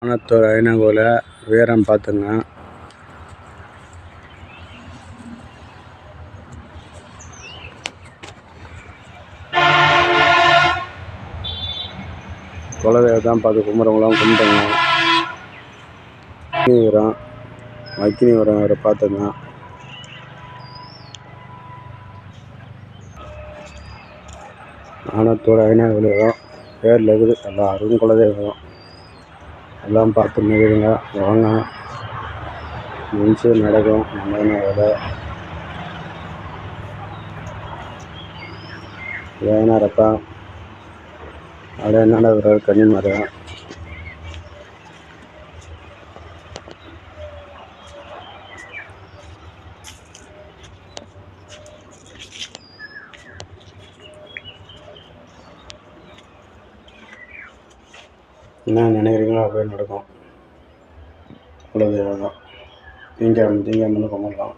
ஆனத்தூர் ஐயனார் வீரம் பார்த்துங்க. குலதெய்வம் பார்த்து கும்பிட்றவங்களாம் கும்பிட்டுங்க. அக்னி வீரம் வேறு பார்த்துங்க. ஆனத்தூர் ஐயனார் வீரம் பேரில் இருக்குது. எல்லாரும் குலதெய்வம் எல்லாம் பார்த்து நிகழுங்க. வாங்க, நிச்சயம் நடக்கும். நம்ம வேலை ஐயனாரப்பா அப்படியே என்னடா கன்னிமாரம் என்ன நினைக்கிறீங்களோ அப்படியே நடக்கும். குலதெய்வம் தான். திங்கக்கிழமை கும்பிடலாம்.